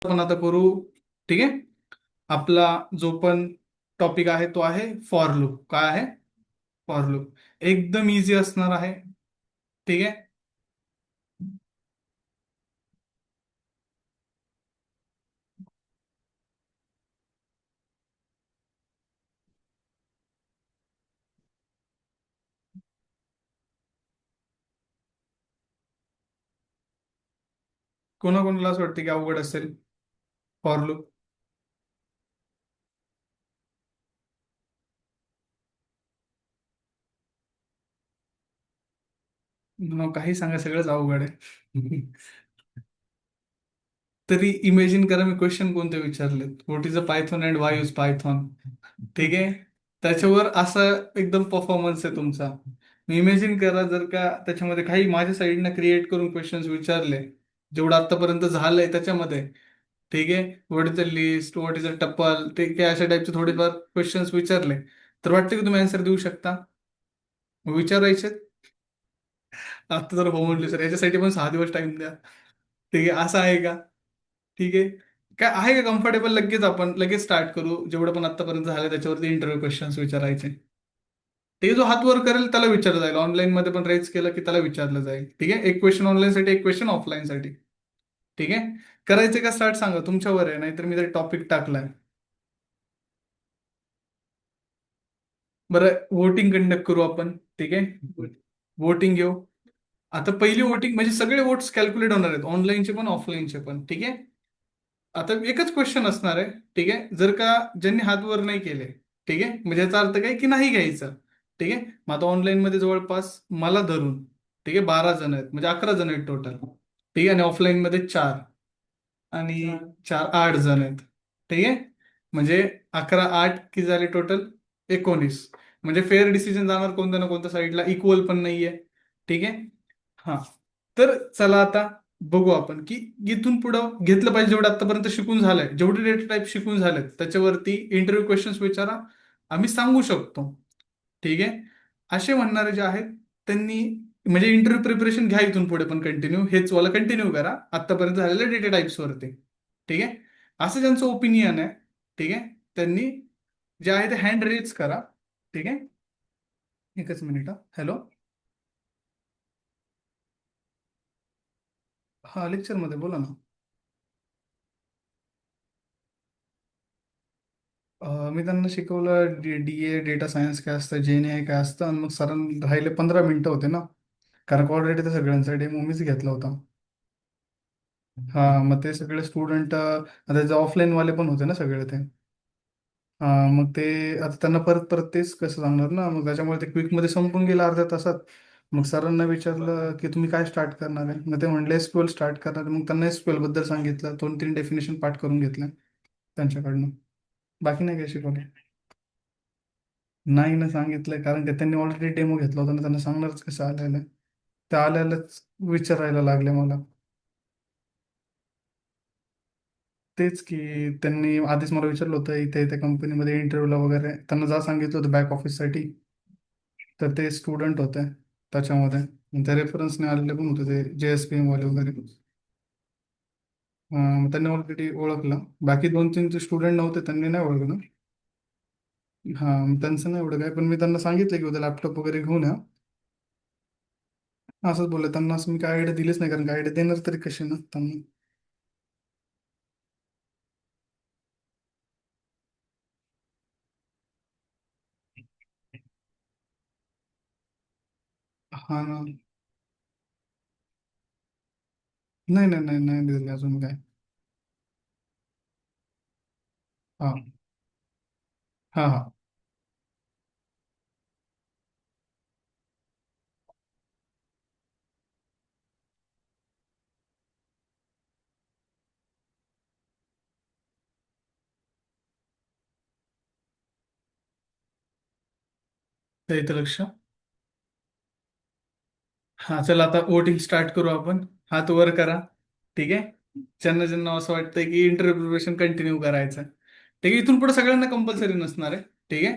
आपण आता करू. ठीक आहे. आपला जो पण टॉपिक आहे तो आहे फॉर लूप. काय आहे? For loop. एकदम इझी असणार आहे. ठीक आहे. कोणाकोणाला असं वाटतं की अवघड असेल फॉर लूप? काही सांगा, सगळंच अवघड आहे. तरी इमॅजिन करा मी क्वेश्चन कोणते विचारलेत. What is a Python and why use Python? ठीक आहे. त्याच्यावर असा एकदम परफॉर्मन्स आहे तुमचा. मी इमॅजिन करा जर का त्याच्यामध्ये काही माझ्या साईडनं क्रिएट करून क्वेश्चन्स विचारले, जेवढं आतापर्यंत झालंय त्याच्यामध्ये. ठीक आहे. What is a list, what is a tuple, ठीक आहे, अशा टाईपचे थोडेफार क्वेश्चन्स विचारले, तर वाटतं की तुम्ही आन्सर देऊ शकता? मग विचारायचे. आता जर हो म्हणले सर याच्यासाठी पण 6 दिवस टाइम द्या. ठीक आहे, असं आहे का? ठीक आहे. काय आहे का कम्फर्टेबल? लगेच आपण लगेच स्टार्ट करू. जेवढं पण आतापर्यंत झालं त्याच्यावरती इंटरव्ह्यू क्वेश्चन्स विचारायचे. ते जो हात वर करेल त्याला विचारलं जाईल. ऑनलाईन मध्ये पण रेज केलं की त्याला विचारलं जाईल. ठीक आहे. एक क्वेश्चन ऑनलाईन साठी, एक क्वेश्चन ऑफलाईन साठी. ठीक आहे. करायचे का स्टार्ट सांगा, तुमच्यावर आहे. नाहीतर मी जर टॉपिक टाकलाय. बरं, वोटिंग कंडक्ट करू आपण. ठीक आहे. वोटिंग घेऊ. आता पहिली वोटिंग म्हणजे सगळे वोट्स कॅल्क्युलेट होणार आहेत, ऑनलाईनचे पण ऑफलाईनचे पण. ठीक आहे. आता एकच क्वेश्चन असणार आहे. ठीक आहे. जर का ज्यांनी हात वर नाही केले, ठीक आहे, म्हणजे याचा अर्थ काय की नाही घ्यायचं. ठीक आहे. मग आता ऑनलाईन मध्ये जवळपास मला धरून, ठीक आहे, 12 जण आहेत, म्हणजे 11 जण आहेत टोटल. ठीक आहे. आणि ऑफलाईन मध्ये 4. आणि 4 8 जण आहेत. ठीक आहे. म्हणजे 11 8 किती झाले टोटल? 19. म्हणजे फेअर डिसिजन जाणार कोणत्या ना कोणत्या साईडला, इक्वल पण नाहीये. ठीक आहे. हा. तर चला आता बघू आपण की इथून पुढं घेतलं पाहिजे. जेवढं आतापर्यंत शिकून झालंय, जेवढे डेटा टाईप शिकून झालेत, त्याच्यावरती इंटरव्ह्यू क्वेश्चन्स विचारा, आम्ही सांगू शकतो. ठीक आहे. असे म्हणणारे जे आहेत त्यांनी, म्हणजे इंटरव्ह्यू प्रिपरेशन घ्या इथून पुढे पण कंटिन्यू, हेच वाला कंटिन्यू करा आतापर्यंत झालेल्या डेटा टाईप्स वरती. ठीक आहे. असं ज्यांचं ओपिनियन आहे, ठीक आहे, त्यांनी जे आहे ते हँड रेज करा. ठीक आहे. एकच मिनिट. हॅलो. हा, लेक्चर मध्ये बोला ना. मी त्यांना शिकवलं डीए डेटा सायन्स काय असतं, जेएनआय काय असतं, आणि मग सरांना राहिले 15 मिनिटं होते ना, कारण का ऑलरेडी ते सगळ्यांचा डेमो मीच घेतला होता. हा, मग ते सगळे स्टुडंट आता जे ऑफलाईन वाले पण होते ना सगळे ते. हा, मग ते आता त्यांना परत परत तेच कसं सांगणार ना, मग त्याच्यामुळे ते क्विक मध्ये संपून गेलं अर्ध्या तासात. मग सरांना विचारलं की तुम्ही काय स्टार्ट करणार आहे, मग ते म्हणले एसक्यूएल स्टार्ट करणार आहे. मग त्यांना एसक्यूएल बद्दल सांगितलं, 2 3 डेफिनेशन पाठ करून घेतलं त्यांच्याकडनं. बाकी नाही काय शिकवलं. नाही ना सांगितलं, कारण की त्यांनी ऑलरेडी डेमो घेतला होता ना, त्यांना सांगणारच कसं आलेलं. ते आल्यालाच विचारायला लागले मला. तेच की त्यांनी आधीच मला विचारलं होतं इथे इथे कंपनीमध्ये इंटरव्ह्यूला वगैरे, त्यांना जा सांगितलं होतं बॅक ऑफिससाठी. तर ते स्टुडंट होते त्याच्यामध्ये. ते रेफरन्सने आलेले पण होते, ते JSPM वाले वगैरे. मग त्यांनी ऑलरेडी ओळखलं. बाकी 2 3 स्टुडंट नव्हते, त्यांनी नाही ओळखलं. हा, मग त्यांचं नाही एवढं काय, पण मी त्यांना सांगितलं की उद्या लॅपटॉप वगैरे घेऊन या. असंच बोललं त्यांना. असं मी काय आयडिया दिलीच नाही, कारण काय आयडिया देणार तरी कशी ना त्यांना. हा ना. नाही नाही नाही नाही दिले अजून काय. हा हा हा. त्या इथं लक्ष. हा, चला आता वोटिंग स्टार्ट करू आपण. हात वर करा. ठीक आहे. ज्यांना ज्यांना असं वाटतंय की इंटरव्ह्यू प्रिपरेशन कंटिन्यू करायचं. ठीक आहे. इथून पुढे सगळ्यांना कंपल्सरी नसणार आहे. ठीक आहे.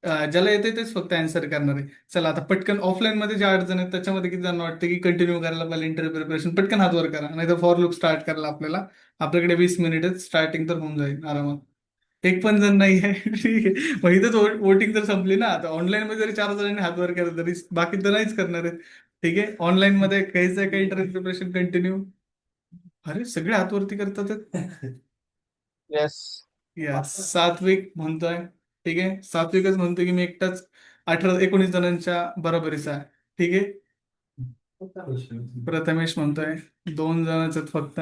ज्याला येते तेच फक्त आन्सर करणार आहे. चला आता पटकन ऑफलाईन मध्ये ज्या अडचण आहेत त्याच्यामध्ये किती जण वाटतं की कंटिन्यू करायला पाहिजे इंटरव्ह्यू प्रिपरेशन, पटकन हात वर करा, नाही तर फॉर लूप स्टार्ट करायला आपल्याला. आपल्याकडे 20 मिनिट स्टार्टिंग तर होऊन जाईल आरामात. एक पण जण नाही आहे. ठीक आहे, मग इथंच वोटिंग तर संपली ना. आता ऑनलाईन मध्ये जरी 4 जणांनी हात वर केला तरी बाकी तर नाहीच करणार आहेत. ठीक आहे, ऑनलाईन मध्ये घ्यायचं आहे का इंटरव्ह्यू प्रिपरेशन कंटिन्यू? अरे सगळे हात वरती करतात. यस. या सात्विक म्हणतोय. ठीक आहे, सात्विकच म्हणतोय की मी एकटाच 18-19 जणांच्या बरोबरीचा आहे. ठीक आहे. प्रथमेश म्हणतोय 2 जणच आहेत फक्त.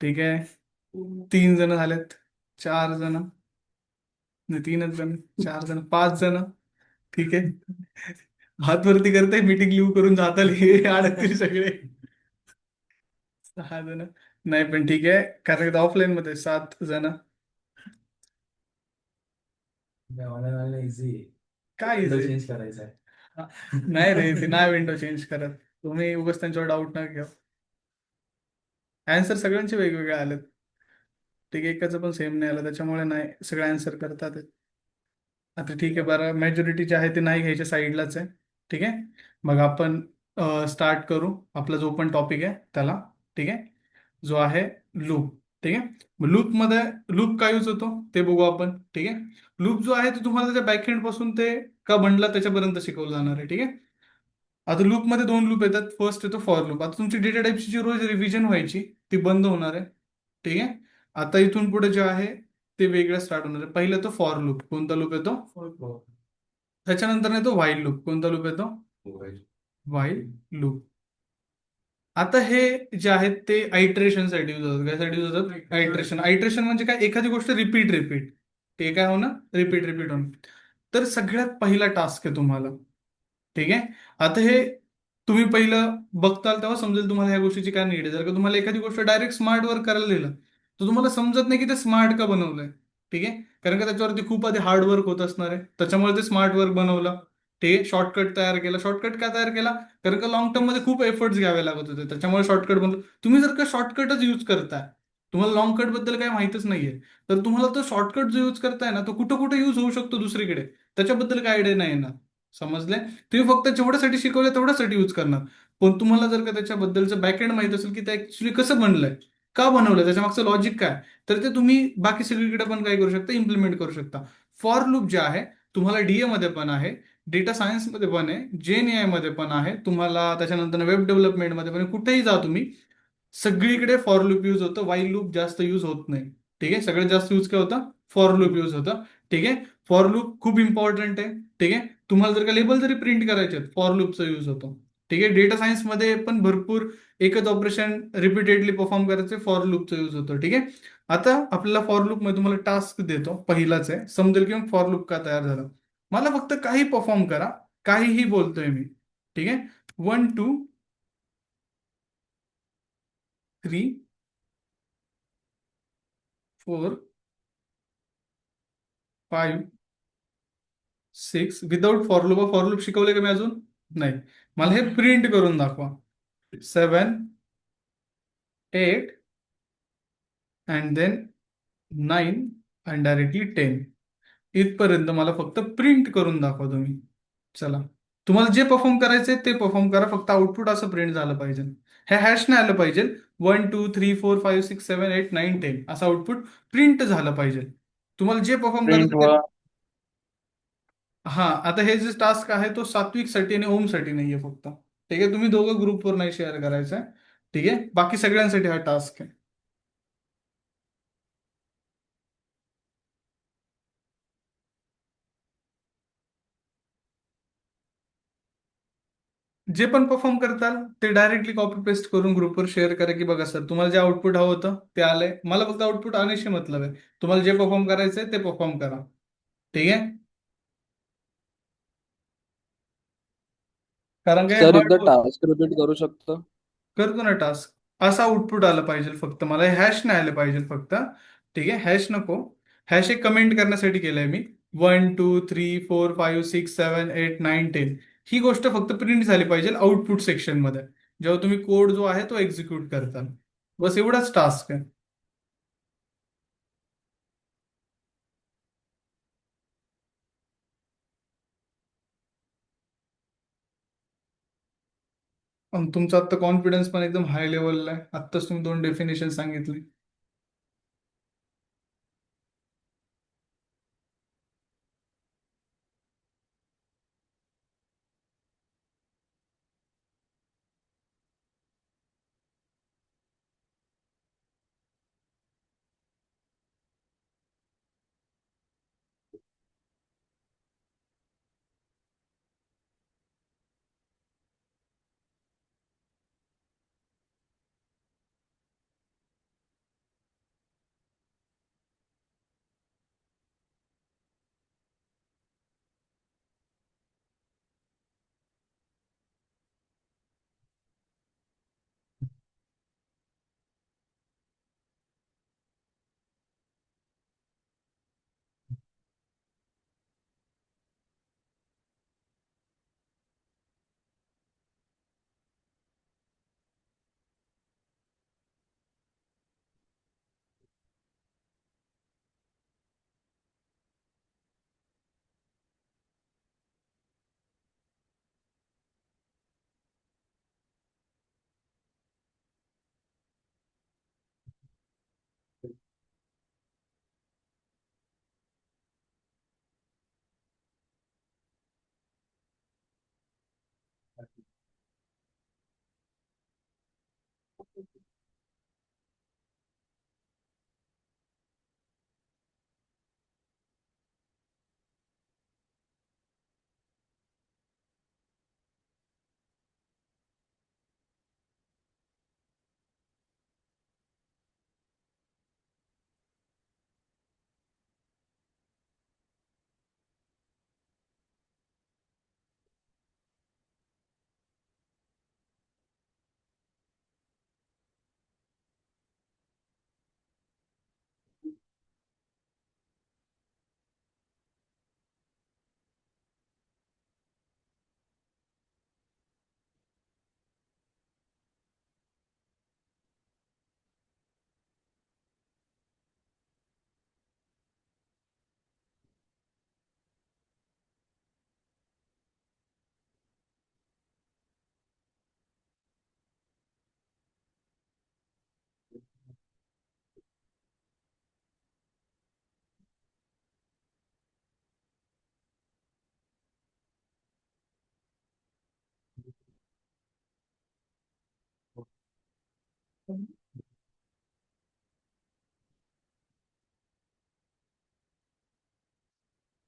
ठीक आहे, 3 जण झालेत. 4 जण, नाही 3च जण, 4 जण, 5 जण. ठीक आहे, हात वरती करताय, मीटिंग लिव्ह करून जाताल हे अडकतील सगळे. 6 जण, नाही पण ठीक आहे, कारण ऑफलाईन मध्ये 7 जण. इझी. काय विंडो इझी? चेंज करायचा आहे. नाही रे, ते नाही विंडो चेंज करत. तुम्ही उगाच त्यांच्यावर डाऊट नका घेऊ. आन्सर सगळ्यांचे वेगवेगळे आलेत. ठीक आहे, एकाचं पण सेम नाही आलं, त्याच्यामुळे नाही सगळे आन्सर करतात आहेत. आता ठीक आहे, बरं मेजॉरिटी जे आहे ते नाही घ्यायच्या साईडलाच आहे. ठीक आहे, मग आपण स्टार्ट करू आपला जो पण टॉपिक आहे त्याला. ठीक आहे, जो आहे लूप. ठीक आहे, मग लूपमध्ये लूप काय यूज होतो ते बघू आपण. ठीक आहे, लूप जो आहे तो तुम्हाला त्याच्या बॅकएंड पासून ते का बनला त्याच्यापर्यंत शिकवलं जाणार आहे. ठीक आहे, आता लूपमध्ये 2 लूप येतात. फर्स्ट येतो फॉर लूप. आता तुमची डेटा टाईपची जी रोज रिव्हिजन व्हायची ती बंद होणार आहे. ठीक आहे, आता इथून पुढे जे आहे ते वेगळं स्टार्ट होणार आहे. पहिलं येतो फॉर लूप. कोणता लूप येतो? त्याच्यानंतर येतो व्हाईल लूप. कोणता लूप येतो? While loop. आता हे जे आहेत ते आयट्रेशन साठी यूज होतात. त्यासाठी यूज होतात आयट्रेशन. आयट्रेशन म्हणजे काय? एखादी गोष्ट रिपीट रिपीट, ते काय होणं, रिपीट रिपीट होणं. तर सगळ्यात पहिला टास्क आहे तुम्हाला. ठीक आहे, आता हे तुम्ही पहिलं बघताल तेव्हा समजेल तुम्हाला ह्या गोष्टीची काय नीड आहे. जर का तुम्हाला एखादी गोष्ट डायरेक्ट स्मार्ट वर्क करायला दिलं तर तुम्हाला समजत नाही की ते स्मार्ट का बनवलंय. ठीक आहे, कारण का त्याच्यावरती खूप आधी हार्ड वर्क होत असणार आहे, त्याच्यामुळे ते स्मार्ट वर्क बनवलं. ते शॉर्टकट तयार केला. शॉर्टकट का तयार केला? कारण का लॉंग टर्म मध्ये खूप एफर्ट्स घ्यावे लागत होते, त्याच्यामुळे शॉर्टकट बनवलं. तुम्ही जर का शॉर्टकटच यूज करताय, तुम्हाला लॉंग कट बद्दल काही माहितच नाहीये, तर तुम्हाला तो शॉर्टकट जो यूज करताय ना तो कुठं कुठं यूज होऊ शकतो दुसरीकडे, त्याच्याबद्दल काय आयडिया नाही येणार. समजले? तुम्ही फक्त जेवढ्यासाठी शिकवलं तेवढ्यासाठी यूज करणार. पण तुम्हाला जर का त्याच्याबद्दलचं बॅकएंड माहित असेल की ते ऍक्च्युली कसं बनलंय, का बनवलंय, त्याच्या मागचं लॉजिक काय, तर ते तुम्ही बाकी सगळीकडे पण काय करू शकता, इम्प्लिमेंट करू शकता. फॉर लूप जे आहे तुम्हाला डीए मध्ये पण आहे, डेटा सायन्स मध्ये पण आहे, जेन एआय मध्ये पण आहे, तुम्हाला त्याच्यानंतर वेब डेव्हलपमेंट मध्ये पण आहे. कुठेही जा तुम्ही, सगळीकडे फॉर लूप यूज होतं. वाईल लूप जास्त यूज होत नाही. ठीक आहे, सगळ्यात जास्त यूज काय होतं? फॉर लूप यूज होतं. ठीक आहे, फॉर लूप खूप इम्पॉर्टंट आहे. ठीक आहे, तुम्हाला जर का लेबल जरी प्रिंट करायचे फॉर लूपचा यूज होतो. ठीक आहे, डेटा सायन्स मध्ये पण भरपूर एकच ऑपरेशन रिपीटेडली परफॉर्म करायचे, फॉर लूपचा यूज होतो. ठीक आहे, आता आपल्याला फॉर लूप मध्ये तुम्हाला टास्क देतो, पहिलाच आहे, समजेल की फॉर लूप का तयार झालं. मला फक्त काही परफॉर्म करा, काहीही बोलतोय मी. ठीक आहे, 1 2 3 4 5 6 without for loop. For loop शिकवले का मी अजून? नाही. मला हे प्रिंट करून दाखवा. 7 8 अँड देन 9 अँड डायरेक्टली 10. इथपर्यंत मला फक्त प्रिंट करून दाखवा तुम्ही. चला, तुम्हाला जे परफॉर्म करायचंय ते परफॉर्म करा, फक्त आउटपुट असं प्रिंट झालं पाहिजे. हे हॅश नाही आलं पाहिजे. 1 2 3 4 5 6 7 8 9 10 असं आउटपुट प्रिंट झालं पाहिजे. तुम्हाला जे परफॉर्म प्रिंट करायचं ते. व हा, आता हे जे टास्क आहे तो सात्विक साठी आणि ओम साठी नाहीये फक्त. ठीक आहे, तुम्ही दोघं ग्रुपवर नाही शेअर करायचंय. ठीक आहे, बाकी सगळ्यांसाठी हा टास्क आहे. जे पण परफॉर्म करताल ते डायरेक्टली कॉपी पेस्ट करून ग्रुपवर शेअर करा की बघा सर तुम्हाला जे आउटपुट हवं होतं ते आलंय. मला फक्त आउटपुट आणण्याशी मतलब आहे. तुम्हाला जे परफॉर्म करायचंय ते परफॉर्म करा. ठीक आहे, कारण काय सर एकदा हार्ड टास्क रिपीट करू शकतो? करतो ना टास्क. असं आउटपुट आलं पाहिजे फक्त मला, हॅश नाही आलं पाहिजे फक्त. ठीक आहे, हॅश नको. हॅश एक कमेंट करण्यासाठी केलंय मी. 1 2 3 4 5 6 7 8 9 10 ही गोष्ट फक्त प्रिंट झाली पाहिजे आउटपुट सेक्शन मध्ये, जेव्हा तुम्ही कोड जो आहे तो एक्झिक्यूट करता. बस एवढाच टास्क आहे. आणि तुमचा आता कॉन्फिडन्स पण एकदम हाय लेवलला आहे. आत्ताच तुम्ही 2 डेफिनेशन सांगितली.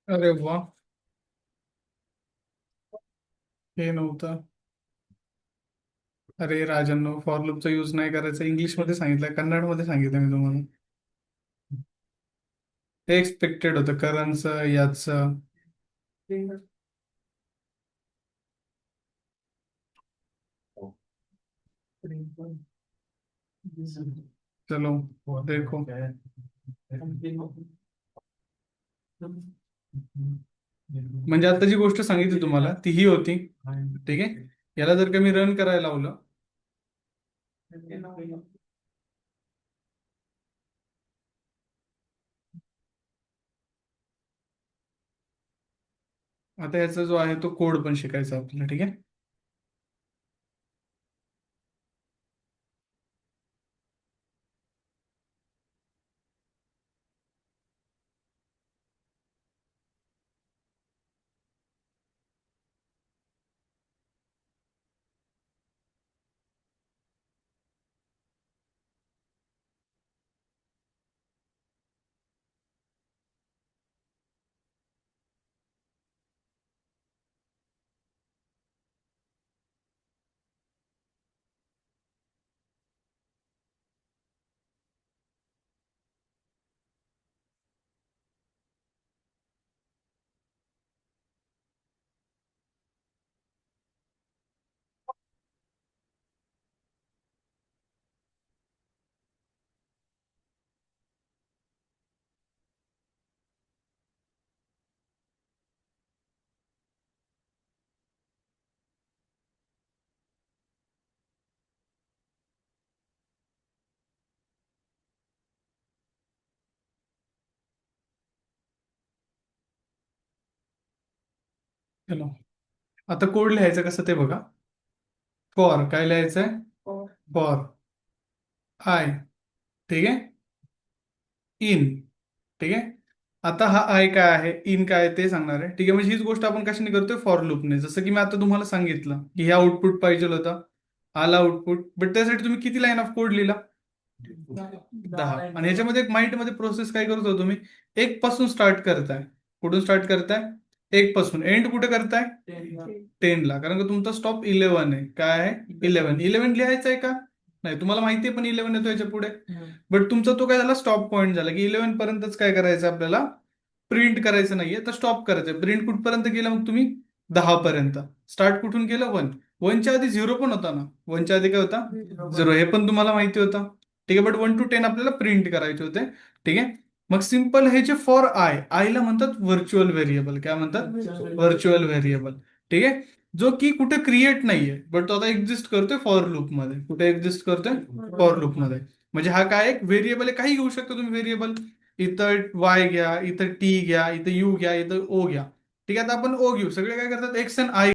अरे वा. हे नव्हतं. अरे राजांनो, फॉर लूपचा यूज नाही करायचा. इंग्लिशमध्ये सांगितलं, कन्नडमध्ये सांगितलं मी तुम्हाला. ते एक्सपेक्टेड होतं करणचं याचं. चलो देखो. म्हणजे आता जी गोष्ट सांगितली तुम्हाला ती ही होती. ठीक आहे. याला जर का मी रन करायला लावलं. आता याचा जो आहे तो कोड पण शिकायचा आपल्याला. ठीक आहे. चलो आता कोड लिहायचं कसं ते बघा. फॉर काय लिहायचंय? For I. ठीक आहे. इन. ठीक आहे. आता हा आय काय आहे, इन काय आहे ते सांगणार आहे. ठीक आहे. म्हणजे हीच गोष्ट आपण कशाने करतोय, फॉर लूपने. जसं की मी आता तुम्हाला सांगितलं की हे आउटपुट पाहिजे होतं, आला आउटपुट, बट त्यासाठी तुम्ही किती लाईन ऑफ कोड लिहिला? 10. आणि ह्याच्यामध्ये एक माइंडमध्ये प्रोसेस काय करतो तुम्ही, एक पासून स्टार्ट करताय. कुठून स्टार्ट करताय? एक पासून. एंड कुठे करताय? 10 ला. कारण का तुमचा स्टॉप 11 आहे. काय आहे? 11 लिहायचं आहे का? नाही, तुम्हाला माहिती आहे पण 11 येतो याच्या पुढे. बट तुमचा तो काय झाला, स्टॉप पॉईंट झाला की 11 पर्यंतच काय करायचं आपल्याला, प्रिंट करायचं नाहीये, तर स्टॉप करायचं. प्रिंट कुठपर्यंत केलं मग तुम्ही? 10 पर्यंत. स्टार्ट कुठून केलं? 1. 1च्या आधी 0 पण होता ना, 1च्या आधी काय होता? 0. हे पण तुम्हाला माहिती होतं. ठीक आहे. बट 1 to 10 आपल्याला प्रिंट करायचे होते. ठीक आहे. मग सिंपल हे जे फॉर आयला म्हणतात व्हर्च्युअल व्हेरिएबल. काय म्हणतात? Virtual variable. ठीक आहे. जो की कुठे क्रिएट नाहीये, बट तो आता एक्झिस्ट करतोय फॉर लूप मध्ये. कुठे एक्झिस्ट करतोय? फॉर लूप मध्ये. म्हणजे हा काय एक व्हेरिएबल आहे, काही घेऊ शकता तुम्ही व्हेरिएबल. इथं वाय घ्या, इथं टी घ्या, इथं यू घ्या, इथं ओ घ्या. ठीक आहे. आता आपण ओ घेऊ. सगळे काय करतात, एक्स आणि आय